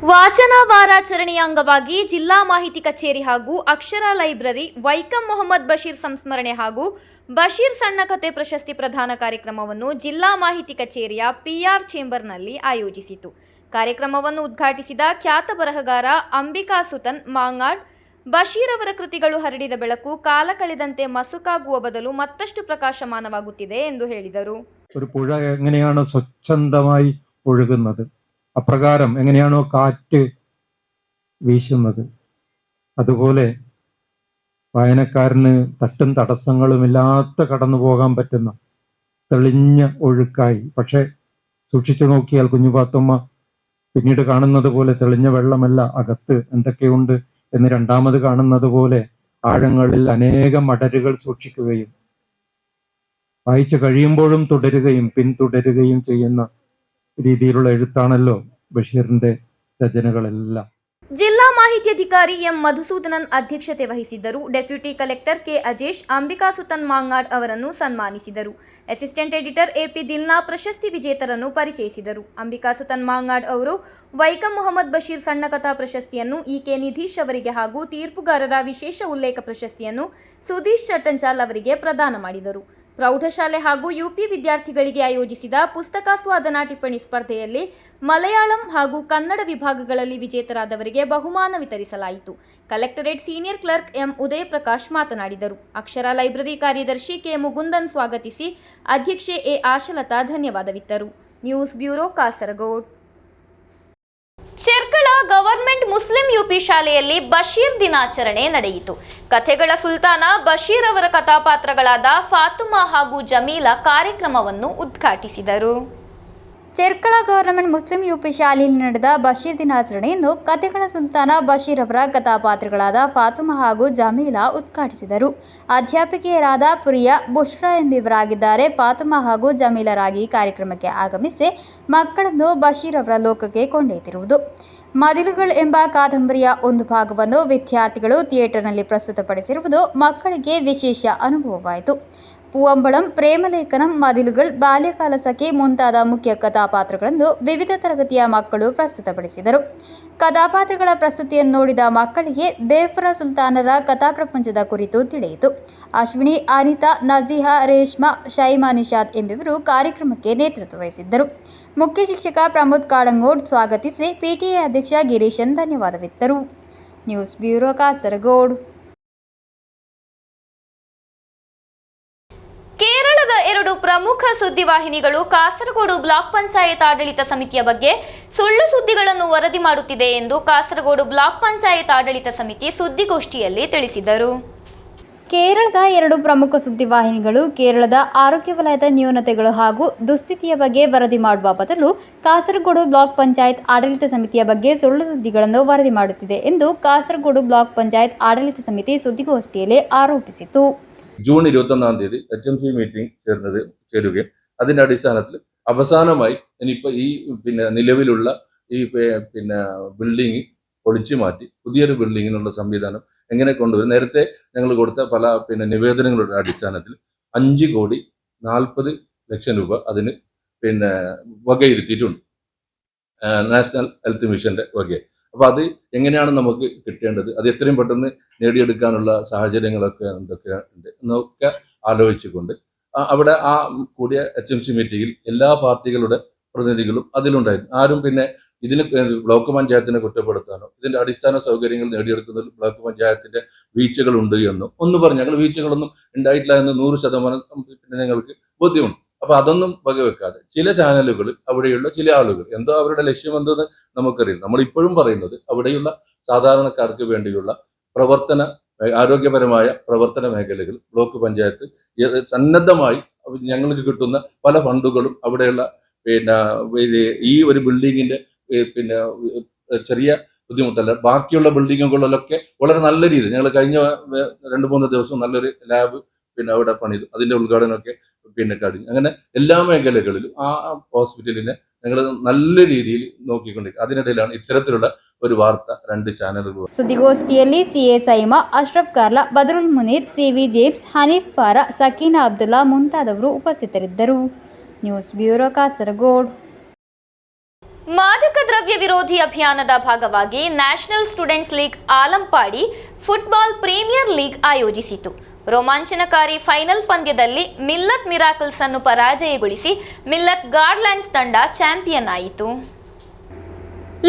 ವಾಚನ ವಾರಾಚರಣೆಯ ಅಂಗವಾಗಿ ಜಿಲ್ಲಾ ಮಾಹಿತಿ ಕಚೇರಿ ಹಾಗೂ ಅಕ್ಷರ ಲೈಬ್ರರಿ ವೈಕಂ ಮೊಹಮ್ಮದ್ ಬಶೀರ್ ಸಂಸ್ಮರಣೆ ಹಾಗೂ ಬಶೀರ್ ಸಣ್ಣ ಕಥೆ ಪ್ರಶಸ್ತಿ ಪ್ರದಾನ ಕಾರ್ಯಕ್ರಮವನ್ನು ಜಿಲ್ಲಾ ಮಾಹಿತಿ ಕಚೇರಿಯ ಪಿಆರ್ ಚೇಂಬರ್ನಲ್ಲಿ ಆಯೋಜಿಸಿತು. ಕಾರ್ಯಕ್ರಮವನ್ನು ಉದ್ಘಾಟಿಸಿದ ಖ್ಯಾತ ಬರಹಗಾರ ಅಂಬಿಕಾ ಸುತನ್ ಮಾಂಗಾಡ್ ಬಶೀರ್ ಅವರ ಕೃತಿಗಳು ಹರಡಿದ ಬೆಳಕು ಕಾಲ കಳೆದಂತೆ മസുಕಾಗುವ ಬದಲು മತ್ತಷ್ಟು പ്രകാശമാനವಾಗುತ್ತಿದೆ ಎಂದು ಹೇಳಿದರು. ഒരു പുഴ എങ്ങനെയാണോ സ്വച്ഛന്തമായി ഒഴുകുന്നത്, അപ്രകാരം എങ്ങനെയാണോ കാറ്റ് വീശുന്നത്, അതുപോലെ വായനക്കാരന് തട്ടും തടസ്സങ്ങളുമില്ലാത്ത കടന്നു പോകാൻ പറ്റുന്ന തെളിഞ്ഞ ഒഴുക്കായി. പക്ഷെ സൂക്ഷിച്ചു നോക്കിയാൽ കുഞ്ഞുപാത്തമ്മ പിന്നീട് കാണുന്നത് പോലെ തെളിഞ്ഞ വെള്ളമല്ല, അകത്ത് എന്തൊക്കെയുണ്ട് എന്ന് രണ്ടാമത് കാണുന്നത് പോലെ ആഴങ്ങളിൽ അനേകം മടരുകൾ സൂക്ഷിക്കുകയും വായിച്ചു കഴിയുമ്പോഴും തുടരുകയും പിന്തുടരുകയും ചെയ്യുന്ന രീതിയിലുള്ള എഴുത്താണല്ലോ ബഷീറിന്റെ രചനകളെല്ലാം. ಜಿಲ್ಲಾ ಮಾಹಿತಿ ಅಧಿಕಾರಿ ಎಂ ಮಧುಸೂದನನ್ ಅಧ್ಯಕ್ಷತೆ ವಹಿಸಿದ್ದರು. ಡೆಪ್ಯೂಟಿ ಕಲೆಕ್ಟರ್ ಕೆ ಅಜೇಶ್ ಅಂಬಿಕಾ ಸುತನ್ ಮಾಂಗಾಡ್ ಅವರನ್ನು ಸನ್ಮಾನಿಸಿದರು. ಅಸಿಸ್ಟೆಂಟ್ ಎಡಿಟರ್ ಎಪಿ ದಿಲ್ನಾ ಪ್ರಶಸ್ತಿ ವಿಜೇತರನ್ನು ಪರಿಚಯಿಸಿದರು. ಅಂಬಿಕಾ ಸುತನ್ ಮಾಂಗಾಡ್ ಅವರು ವೈಕಂ ಮೊಹಮ್ಮದ್ ಬಶೀರ್ ಸಣ್ಣ ಕಥಾ ಪ್ರಶಸ್ತಿಯನ್ನು ಇಕೆ ನಿಧೀಶ್ ಅವರಿಗೆ ಹಾಗೂ ತೀರ್ಪುಗಾರರ ವಿಶೇಷ ಉಲ್ಲೇಖ ಪ್ರಶಸ್ತಿಯನ್ನು ಸುಧೀಶ್ ಚಟ್ಟಂಚಾಲ್ ಅವರಿಗೆ ಪ್ರದಾನ ಮಾಡಿದರು. ಪ್ರೌಢಶಾಲೆ ಹಾಗೂ ಯುಪಿ ವಿದ್ಯಾರ್ಥಿಗಳಿಗೆ ಆಯೋಜಿಸಿದ ಪುಸ್ತಕಾಸ್ವಾದನಾ ಟಿಪ್ಪಣಿ ಸ್ಪರ್ಧೆಯಲ್ಲಿ ಮಲಯಾಳಂ ಹಾಗೂ ಕನ್ನಡ ವಿಭಾಗಗಳಲ್ಲಿ ವಿಜೇತರಾದವರಿಗೆ ಬಹುಮಾನ ವಿತರಿಸಲಾಯಿತು. Collectorate senior clerk M Udaya Prakash ಮಾತನಾಡಿದರು. ಅಕ್ಷರ ಲೈಬ್ರರಿ ಕಾರ್ಯದರ್ಶಿ ಕೆ ಮುಗುಂದನ್ ಸ್ವಾಗತಿಸಿ ಅಧ್ಯಕ್ಷೆ ಎ ಆಶಲತಾ ಧನ್ಯವಾದವಿತ್ತರು. News bureau Kasaragod. Cherkala government Muslim UP ಶಾಲೆಯಲ್ಲಿ ಬಶೀರ್ ದಿನಾಚರಣೆ ನಡೆಯಿತು. ಕಥೆಗಳ ಸುಲ್ತಾನ ಬಶೀರ್ ಅವರ ಕಥಾಪಾತ್ರಗಳಾದ ಫಾತುಮಾ ಹಾಗೂ ಜಮೀಲಾ ಕಾರ್ಯಕ್ರಮವನ್ನು ಉದ್ಘಾಟಿಸಿದರು. ಚೆರ್ಕಳ ಗವರ್ನಮೆಂಟ್ ಮುಸ್ಲಿಂ ಯುಪಿ ಶಾಲೆಯಲ್ಲಿ ನಡೆದ ಬಶೀರ್ ದಿನಾಚರಣೆಯನ್ನು ಕಥೆಗಳ ಸುಲ್ತಾನ ಬಶೀರ್ ಅವರ ಕಥಾಪಾತ್ರಗಳಾದ ಫಾತುಮಾ ಹಾಗೂ ಜಮೀಲಾ ಉದ್ಘಾಟಿಸಿದರು. ಅಧ್ಯಾಪಕಿಯರಾದ ಪ್ರಿಯಾ, ಬುಷ್ರಾ ಎಂಬಿವರಾಗಿದ್ದಾರೆ. ಫಾತುಮಾ ಹಾಗೂ ಜಮೀಲರಾಗಿ ಕಾರ್ಯಕ್ರಮಕ್ಕೆ ಆಗಮಿಸಿ ಮಕ್ಕಳನ್ನು ಬಶೀರ್ ಅವರ ಲೋಕಕ್ಕೆ ಕೊಂಡೊಯ್ದಿರುವುದು. ಮದಿಲುಗಳು ಎಂಬ ಕಾದಂಬರಿಯ ಒಂದು ಭಾಗವನ್ನು ವಿದ್ಯಾರ್ಥಿಗಳು ಥಿಯೇಟರ್ನಲ್ಲಿ ಪ್ರಸ್ತುತಪಡಿಸಿರುವುದು ಮಕ್ಕಳಿಗೆ ವಿಶೇಷ ಅನುಭವವಾಯಿತು. ಪೂವಂಬಳಂ, ಪ್ರೇಮಲೇಖನಂ, ಮದಿಲುಗಳು, ಬಾಲ್ಯಕಾಲ ಸಖಿ ಮುಂತಾದ ಮುಖ್ಯ ಕಥಾಪಾತ್ರಗಳನ್ನು ವಿವಿಧ ತರಗತಿಯ ಮಕ್ಕಳು ಪ್ರಸ್ತುತಪಡಿಸಿದರು. ಕಥಾಪಾತ್ರಗಳ ಪ್ರಸ್ತುತಿಯನ್ನು ನೋಡಿದ ಮಕ್ಕಳಿಗೆ ಬೇಫರ ಸುಲ್ತಾನರ ಕಥಾಪ್ರಪಂಚದ ಕುರಿತು ತಿಳಿಯಿತು. ಅಶ್ವಿನಿ, ಅನಿತಾ, ನಜೀಹಾ, ರೇಷ್ಮಾ, ಶೈಮಾ ನಿಷಾದ್ ಎಂಬಿವರು ಕಾರ್ಯಕ್ರಮಕ್ಕೆ ನೇತೃತ್ವ ವಹಿಸಿದ್ದರು. ಮುಖ್ಯ ಶಿಕ್ಷಕ ಪ್ರಮೋದ್ ಕಾಡಂಗೋಡ್ ಸ್ವಾಗತಿಸಿ ಪಿಟಿಎ ಅಧ್ಯಕ್ಷ ಗಿರೀಶನ್ ಧನ್ಯವಾದವಿತ್ತರು. News bureau Kasaragod. ಕೇರಳದ 2 ಪ್ರಮುಖ ಸುದ್ದಿವಾಹಿನಿಗಳು ಕಾಸರಗೋಡು ಬ್ಲಾಕ್ ಪಂಚಾಯತ್ ಆಡಳಿತ ಸಮಿತಿಯ ಬಗ್ಗೆ ಸುಳ್ಳು ಸುದ್ದಿಗಳನ್ನು ವರದಿ ಮಾಡುತ್ತಿದೆ ಎಂದು ಕಾಸರಗೋಡು ಬ್ಲಾಕ್ ಪಂಚಾಯತ್ ಆಡಳಿತ ಸಮಿತಿ ಸುದ್ದಿಗೋಷ್ಠಿಯಲ್ಲಿ ತಿಳಿಸಿದರು. ಕೇರಳದ 2 ಪ್ರಮುಖ ಸುದ್ದಿವಾಹಿನಿಗಳು ಕೇರಳದ ಆರೋಗ್ಯ ವಲಯದ ನ್ಯೂನತೆಗಳು ಹಾಗೂ ದುಸ್ಥಿತಿಯ ಬಗ್ಗೆ ವರದಿ ಮಾಡುವ ಬದಲು ಕಾಸರಗೋಡು ಬ್ಲಾಕ್ ಪಂಚಾಯತ್ ಆಡಳಿತ ಸಮಿತಿಯ ಬಗ್ಗೆ ಸುಳ್ಳು ಸುದ್ದಿಗಳನ್ನು ವರದಿ ಮಾಡುತ್ತಿದೆ ಎಂದು ಕಾಸರಗೋಡು ಬ್ಲಾಕ್ ಪಂಚಾಯತ್ ಆಡಳಿತ ಸಮಿತಿ ಸುದ್ದಿಗೋಷ್ಠಿಯಲ್ಲಿ ಆರೋಪಿಸಿತು. ജൂൺ 21-ാം തീയതി HMC മീറ്റിംഗ് ചേരുകയും അതിന്റെ അടിസ്ഥാനത്തിൽ അവസാനമായി ഇനിയിപ്പോൾ ഈ നിലവിലുള്ള ഈ ബിൽഡിംഗ് പൊളിച്ചു മാറ്റി പുതിയൊരു ബിൽഡിങ്ങിനുള്ള സംവിധാനം എങ്ങനെ കൊണ്ടുവരും. നേരത്തെ ഞങ്ങൾ കൊടുത്ത പല നിവേദനങ്ങളുടെ അടിസ്ഥാനത്തിൽ 5,40,00,000 രൂപ അതിന് വകയിരുത്തിയിട്ടുണ്ട്, നാഷണൽ ഹെൽത്ത് മിഷന്റെ വകയെ. അപ്പോൾ അത് എങ്ങനെയാണ് നമുക്ക് കിട്ടേണ്ടത്, അത് എത്രയും പെട്ടെന്ന് നേടിയെടുക്കാനുള്ള സാഹചര്യങ്ങളൊക്കെ എന്തൊക്കെ ഉണ്ട് എന്നൊക്കെ ആലോചിച്ചുകൊണ്ട് അവിടെ ആ കൂടിയ HMC മീറ്റിംഗിൽ എല്ലാ പാർട്ടികളുടെ പ്രതിനിധികളും അതിലുണ്ടായിരുന്നു. ആരും ഇതിന് ബ്ലോക്ക് പഞ്ചായത്തിനെ കുറ്റപ്പെടുത്താനോ ഇതിന്റെ അടിസ്ഥാന സൗകര്യങ്ങൾ നേടിയെടുക്കുന്നതിൽ ബ്ലോക്ക് പഞ്ചായത്തിന്റെ വീഴ്ചകളുണ്ട് എന്നോ ഒന്നും പറഞ്ഞു. ഞങ്ങൾ വീഴ്ചകളൊന്നും ഉണ്ടായിട്ടില്ല എന്ന് 100% ഞങ്ങൾക്ക് ബോധ്യമുണ്ട്. അപ്പൊ അതൊന്നും വകവെക്കാതെ ചില ചാനലുകൾ, അവിടെയുള്ള ചില ആളുകൾ എന്തോ അവരുടെ ലക്ഷ്യം എന്തെന്ന് നമുക്കറിയില്ല. നമ്മളിപ്പോഴും പറയുന്നത് അവിടെയുള്ള സാധാരണക്കാർക്ക് വേണ്ടിയുള്ള ആരോഗ്യപരമായ പ്രവർത്തന മേഖലകൾ ബ്ലോക്ക് പഞ്ചായത്ത് സന്നദ്ധമായി ഞങ്ങൾക്ക് കിട്ടുന്ന പല ഫണ്ടുകളും അവിടെയുള്ള ഈ ഒരു ബിൽഡിങ്ങിന്റെ ചെറിയ ബുദ്ധിമുട്ടല്ല, ബാക്കിയുള്ള ബിൽഡിങ്ങുകളിലൊക്കെ വളരെ നല്ല രീതിയിൽ ഞങ്ങൾ കഴിഞ്ഞ 2-3 ദിവസം നല്ലൊരു ലാബ് അവിടെ പണിതു. അതിന്റെ ഉദ്ഘാടനമൊക്കെ കഴിഞ്ഞു. അങ്ങനെ എല്ലാ മേഖലകളിലും ആ ഹോസ്പിറ്റലിനെ ഞങ്ങൾ നല്ല രീതിയിൽ നോക്കിക്കൊണ്ടിരിക്കും. അതിനിടയിലാണ് ഇത്തരത്തിലുള്ള ഒരു വാർത്ത 2 ചാനലുകൾ. ಸುದ್ದಿಗೋಷ್ಠಿಯಲ್ಲಿ CA Saima, Ashraf Karla, Badarul Muneer, CV James, Haneef Para, Sakeena Abdulla ಮುಂತಾದವರು ಉಪಸ್ಥಿತರಿದ್ದರು. News bureau Kasaragod. ಮಾದಕ ದ್ರವ್ಯ ವಿರೋಧಿ ಅಭಿಯಾನದ ಭಾಗವಾಗಿ National Students League Alampady football premier league ಆಯೋಜಿಸಿತು. ರೋಮಾಂಚನಕಾರಿ ಫೈನಲ್ ಪಂದ್ಯದಲ್ಲಿ ಮಿಲ್ಲತ್ ಮಿರಾಕಲ್ಸ್ ಅನ್ನು ಪರಾಜಯಗೊಳಿಸಿ ಮಿಲ್ಲತ್ ಗಾರ್ಡ್ಲ್ಯಾಂಡ್ಸ್ ತಂಡ ಚಾಂಪಿಯನ್ ಆಯಿತು.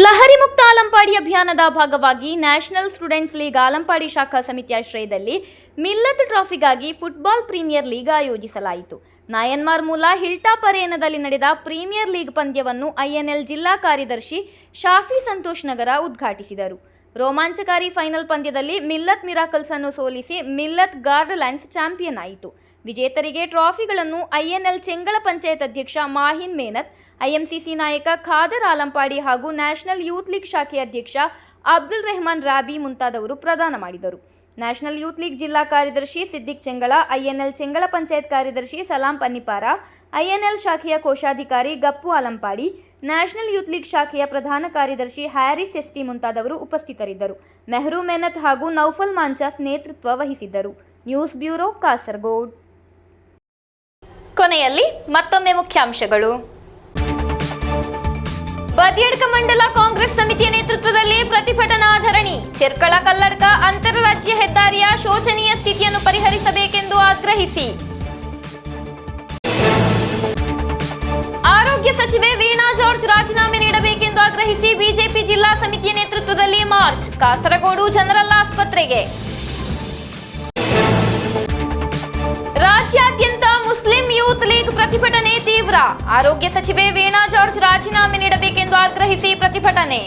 ಲಹರಿ ಮುಕ್ತ ಆಲಂಪಾಡಿ ಅಭಿಯಾನದ ಭಾಗವಾಗಿ ನ್ಯಾಷನಲ್ ಸ್ಟೂಡೆಂಟ್ಸ್ ಲೀಗ್ ಆಲಂಪಾಡಿ ಶಾಖಾ ಸಮಿತಿ ಆಶ್ರಯದಲ್ಲಿ ಮಿಲ್ಲತ್ ಟ್ರಾಫಿಗಾಗಿ ಫುಟ್ಬಾಲ್ ಪ್ರೀಮಿಯರ್ ಲೀಗ್ ಆಯೋಜಿಸಲಾಯಿತು. ನಾಯನ್ಮಾರ್ ಮೂಲ ಹಿಲ್ಟಾಪ್ ಅರೇನಾದಲ್ಲಿ ನಡೆದ ಪ್ರೀಮಿಯರ್ ಲೀಗ್ ಪಂದ್ಯವನ್ನು ಐಎನ್ಎಲ್ ಜಿಲ್ಲಾ ಕಾರ್ಯದರ್ಶಿ ಶಾಫಿ ಸಂತೋಷ್ ನಗರ ಉದ್ಘಾಟಿಸಿದರು. ರೋಮಾಂಚಕಾರಿ ಫೈನಲ್ ಪಂದ್ಯದಲ್ಲಿ ಮಿಲ್ಲತ್ ಮಿರಾಕಲ್ಸ್ ಅನ್ನು ಸೋಲಿಸಿ ಮಿಲ್ಲತ್ ಗಾರ್ಡ್ಲ್ಯಾಂಡ್ಸ್ ಚಾಂಪಿಯನ್ ಆಯಿತು. ವಿಜೇತರಿಗೆ ಟ್ರಾಫಿಗಳನ್ನು ಐಎನ್ಎಲ್ ಚೆಂಗಳ ಪಂಚಾಯತ್ ಅಧ್ಯಕ್ಷ ಮಾಹಿನ್ ಮೇನತ್, ಐಎಂಸಿಸಿ ನಾಯಕ ಖಾದರ್ ಆಲಂಪಾಡಿ ಹಾಗೂ ನ್ಯಾಷನಲ್ ಯೂತ್ ಲೀಗ್ ಶಾಖೆ ಅಧ್ಯಕ್ಷ ಅಬ್ದುಲ್ ರೆಹಮಾನ್ ರಾಬಿ ಮುಂತಾದವರು ಪ್ರದಾನ ಮಾಡಿದರು. ನ್ಯಾಷನಲ್ ಯೂತ್ ಲೀಗ್ ಜಿಲ್ಲಾ ಕಾರ್ಯದರ್ಶಿ ಸಿದ್ದಿಕ್ ಚೆಂಗಳ, ಐಎನ್ಎಲ್ ಚೆಂಗಳ ಪಂಚಾಯತ್ ಕಾರ್ಯದರ್ಶಿ ಸಲಾಂ ಪನ್ನಿಪಾರ, ಐಎನ್ಎಲ್ ಶಾಖೆಯ ಕೋಶಾಧಿಕಾರಿ ಗಪ್ಪು ಆಲಂಪಾಡಿ, ನ್ಯಾಷನಲ್ ಯೂತ್ ಲೀಗ್ ಶಾಖೆಯ ಪ್ರಧಾನ ಕಾರ್ಯದರ್ಶಿ ಹ್ಯಾರಿಸ್ ಎಸ್ಟಿ ಮುಂತಾದವರು ಉಪಸ್ಥಿತರಿದ್ದರು. ಮೆಹರೂ ಮೆನತ್ ಹಾಗೂ ನೌಫಲ್ ಮಾಂಚಾಸ್ ನೇತೃತ್ವ ವಹಿಸಿದ್ದರು. News bureau, Kasaragod. ಕೊನೆಯಲ್ಲಿ ಮತ್ತೊಮ್ಮೆ ಮುಖ್ಯಾಂಶಗಳು. ಬದಿಯಡ್ಕ ಮಂಡಲ ಕಾಂಗ್ರೆಸ್ ಸಮಿತಿಯ ನೇತೃತ್ವದಲ್ಲಿ ಪ್ರತಿಭಟನಾ ಧರಣಿ. ಚೆರ್ಕಳ ಕಲ್ಲಡ್ಕ ಅಂತಾರಾಜ್ಯ ಹೆದ್ದಾರಿಯ ಶೋಚನೀಯ ಸ್ಥಿತಿಯನ್ನು ಪರಿಹರಿಸಬೇಕೆಂದು ಆಗ್ರಹಿಸಿ. ಆರೋಗ್ಯ ಸಚಿವೆ ವೀಣಾ ಜಾರ್ಜ್ ರಾಜೀನಾಮೆ ನೀಡಬೇಕೆಂದು ಆಗ್ರಹಿಸಿ ಬಿಜೆಪಿ ಜಿಲ್ಲಾ ಸಮಿತಿಯ ನೇತೃತ್ವದಲ್ಲಿ ಮಾರ್ಚ್. ಕಾಸರಗೋಡು ಜನರಲ್ ಆಸ್ಪತ್ರೆಗೆ. ರಾಜ್ಯಾದ್ಯಂತ ಮುಸ್ಲಿಂ ಯೂತ್ ಲೀಗ್ ಪ್ರತಿಭಟನೆ ತೀವ್ರ. ಆರೋಗ್ಯ ಸಚಿವೆ ವೀಣಾ ಜಾರ್ಜ್ ರಾಜೀನಾಮೆ ನೀಡಬೇಕೆಂದು ಆಗ್ರಹಿಸಿ ಪ್ರತಿಭಟನೆ.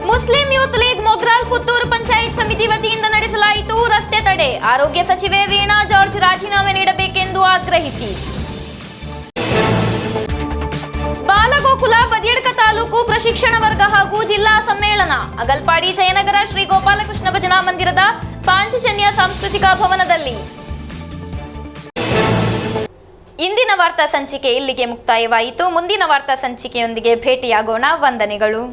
Muslim Youth league Mogral Puttur panchayat ಸಮಿತಿ ವತಿಯಿಂದ ನಡೆಸಲಾಯಿತು ರಸ್ತೆ ತಡೆ. ಆರೋಗ್ಯ ಸಚಿವೆ ವೀಣಾ ಜಾರ್ಜ್ ರಾಜೀನಾಮೆ ನೀಡಬೇಕೆಂದು ಆಗ್ರಹಿಸಿ. ಬಾಲಗೋಕುಲ ಬದಿಯಡ್ಕ ತಾಲೂಕು ಪ್ರಶಿಕ್ಷಣ ವರ್ಗ ಹಾಗೂ ಜಿಲ್ಲಾ ಸಮ್ಮೇಳನ. ಅಗಲ್ಪಾಡಿ ಜಯನಗರ ಶ್ರೀ ಗೋಪಾಲಕೃಷ್ಣ ಭಜನಾ ಮಂದಿರದ ಪಾಂಚಜನ್ಯ ಸಾಂಸ್ಕೃತಿಕ ಭವನದಲ್ಲಿ. ಇಂದಿನ ವಾರ್ತಾ ಸಂಚಿಕೆ ಇಲ್ಲಿಗೆ ಮುಕ್ತಾಯವಾಯಿತು. ಮುಂದಿನ ವಾರ್ತಾ ಸಂಚಿಕೆಯೊಂದಿಗೆ ಭೇಟಿಯಾಗೋಣ. ವಂದನೆಗಳು.